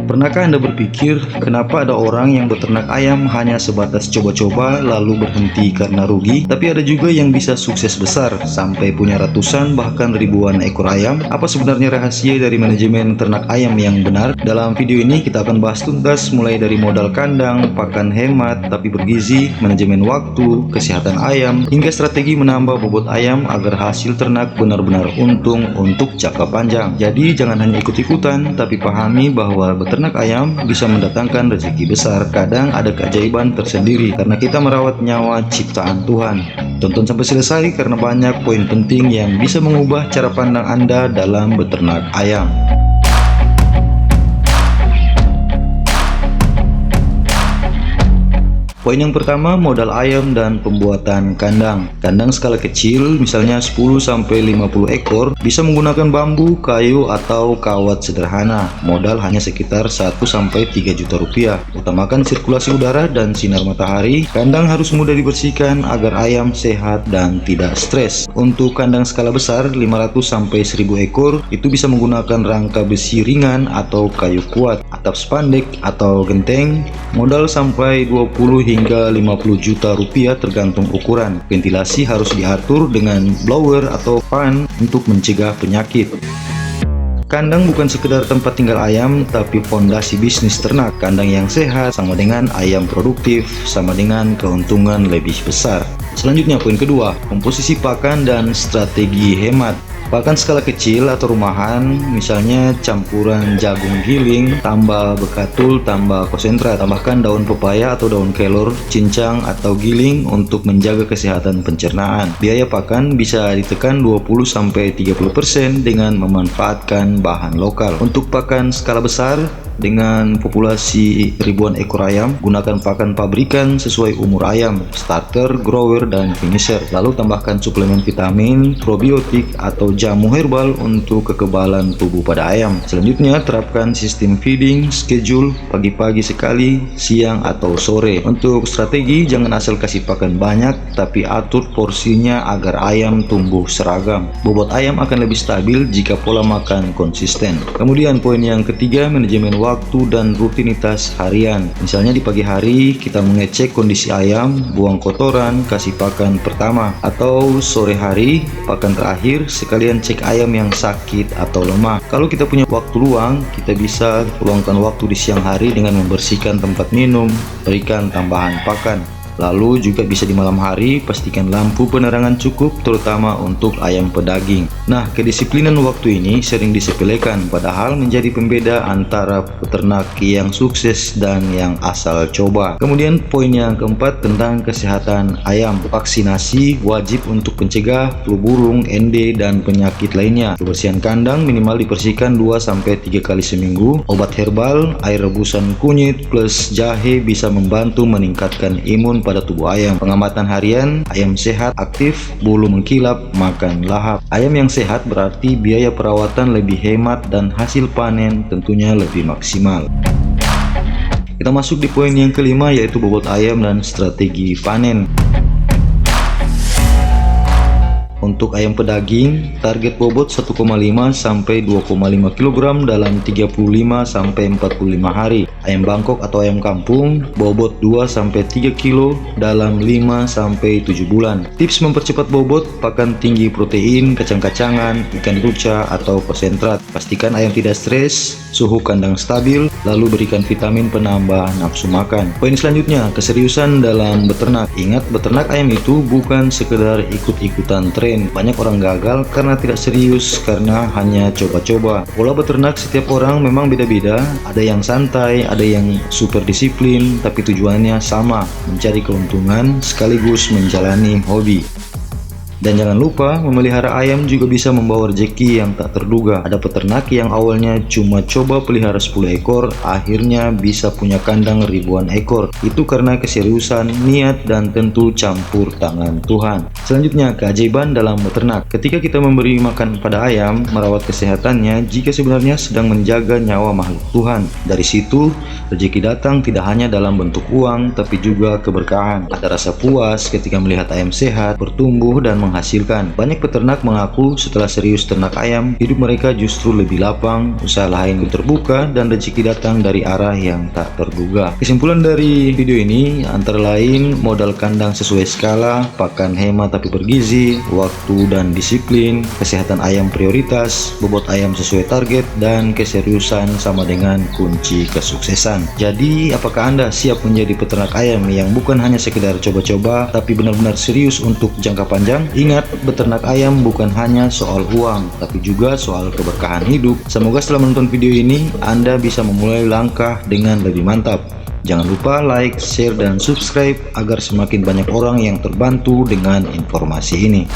Pernahkah Anda berpikir kenapa ada orang yang beternak ayam hanya sebatas coba-coba lalu berhenti karena rugi, tapi ada juga yang bisa sukses besar sampai punya ratusan bahkan ribuan ekor ayam? Apa sebenarnya rahasia dari manajemen ternak ayam yang benar? Dalam video ini kita akan bahas tuntas mulai dari modal kandang, pakan hemat tapi bergizi, manajemen waktu, kesehatan ayam, hingga strategi menambah bobot ayam agar hasil ternak benar-benar untung untuk jangka panjang. Jadi jangan hanya ikut-ikutan, tapi pahami bahwa beternak ayam bisa mendatangkan rezeki besar. Kadang ada keajaiban tersendiri karena kita merawat nyawa ciptaan Tuhan. Tonton sampai selesai karena banyak poin penting yang bisa mengubah cara pandang Anda dalam beternak ayam. Poin yang pertama, modal ayam dan pembuatan kandang. Kandang skala kecil, misalnya 10-50 ekor, bisa menggunakan bambu, kayu, atau kawat sederhana. Modal hanya sekitar 1-3 juta rupiah. Utamakan sirkulasi udara dan sinar matahari. Kandang harus mudah dibersihkan agar ayam sehat dan tidak stres. Untuk kandang skala besar, 500-1000 ekor, itu bisa menggunakan rangka besi ringan atau kayu kuat, atap spandek atau genteng. Modal sampai 20 hingga 50 juta rupiah tergantung ukuran. Ventilasi harus diatur dengan blower atau fan untuk mencegah penyakit. Kandang bukan sekedar tempat tinggal ayam, tapi fondasi bisnis ternak. Kandang yang sehat sama dengan ayam produktif, sama dengan keuntungan lebih besar. Selanjutnya poin kedua, komposisi pakan dan strategi hemat. Pakan skala kecil atau rumahan, misalnya campuran jagung giling, tambah bekatul, tambah konsentrat. Tambahkan daun pepaya atau daun kelor, cincang atau giling untuk menjaga kesehatan pencernaan. Biaya pakan bisa ditekan 20-30% dengan memanfaatkan bahan lokal. Untuk pakan skala besar, dengan populasi ribuan ekor ayam, gunakan pakan pabrikan sesuai umur ayam, starter, grower, dan finisher. Lalu tambahkan suplemen vitamin, probiotik, atau jamu herbal untuk kekebalan tubuh pada ayam. Selanjutnya, terapkan sistem feeding schedule, pagi-pagi sekali, siang atau sore. Untuk strategi, jangan asal kasih pakan banyak, tapi atur porsinya agar ayam tumbuh seragam. Bobot ayam akan lebih stabil jika pola makan konsisten. Kemudian poin yang ketiga, manajemen waktu dan rutinitas harian. Misalnya di pagi hari kita mengecek kondisi ayam, buang kotoran, kasih pakan pertama, atau sore hari pakan terakhir sekalian cek ayam yang sakit atau lemah. Kalau kita punya waktu luang, kita bisa luangkan waktu di siang hari dengan membersihkan tempat minum, berikan tambahan pakan. Lalu juga bisa di malam hari, pastikan lampu penerangan cukup terutama untuk ayam pedaging. Nah, kedisiplinan waktu ini sering disepelekan padahal menjadi pembeda antara peternak yang sukses dan yang asal coba. Kemudian poin yang keempat tentang kesehatan ayam. Vaksinasi wajib untuk mencegah flu burung, ND, dan penyakit lainnya. Kebersihan kandang minimal dibersihkan 2-3 kali seminggu. Obat herbal, air rebusan kunyit plus jahe bisa membantu meningkatkan imun pada tubuh ayam. Pengamatan harian, ayam sehat, aktif, bulu mengkilap, makan lahap. Ayam yang sehat berarti biaya perawatan lebih hemat dan hasil panen tentunya lebih maksimal. Kita masuk di poin yang kelima, yaitu bobot ayam dan strategi panen. Untuk ayam pedaging, target bobot 1,5-2,5 kg dalam 35-45 hari. Ayam Bangkok atau ayam kampung, bobot 2-3 kg dalam 5-7 bulan. Tips mempercepat bobot, pakan tinggi protein, kacang-kacangan, ikan ruca, atau konsentrat. Pastikan ayam tidak stres, suhu kandang stabil, lalu berikan vitamin penambah nafsu makan. Poin selanjutnya, keseriusan dalam beternak. Ingat, beternak ayam itu bukan sekedar ikut-ikutan tren. Banyak orang gagal karena tidak serius, karena hanya coba-coba. Pola beternak setiap orang memang beda-beda. Ada yang santai, ada yang super disiplin, tapi tujuannya sama, mencari keuntungan sekaligus menjalani hobi. Dan jangan lupa, memelihara ayam juga bisa membawa rezeki yang tak terduga. Ada peternak yang awalnya cuma coba pelihara 10 ekor, akhirnya bisa punya kandang ribuan ekor. Itu karena keseriusan, niat, dan tentu campur tangan Tuhan. Selanjutnya, keajaiban dalam beternak. Ketika kita memberi makan pada ayam, merawat kesehatannya, jika sebenarnya sedang menjaga nyawa makhluk Tuhan. Dari situ, rezeki datang tidak hanya dalam bentuk uang, tapi juga keberkahan. Ada rasa puas ketika melihat ayam sehat, bertumbuh, dan menghasilkan. Banyak peternak mengaku setelah serius ternak ayam, hidup mereka justru lebih lapang, usaha lain terbuka, dan rezeki datang dari arah yang tak terduga. Kesimpulan dari video ini antara lain modal kandang sesuai skala, pakan hemat tapi bergizi, waktu dan disiplin, kesehatan ayam prioritas, bobot ayam sesuai target, dan keseriusan sama dengan kunci kesuksesan. Jadi apakah Anda siap menjadi peternak ayam yang bukan hanya sekedar coba-coba tapi benar-benar serius untuk jangka panjang? Ingat, beternak ayam bukan hanya soal uang tapi juga soal keberkahan hidup. Semoga setelah menonton video ini Anda bisa memulai langkah dengan lebih mantap. Jangan lupa like, share, dan subscribe agar semakin banyak orang yang terbantu dengan informasi ini.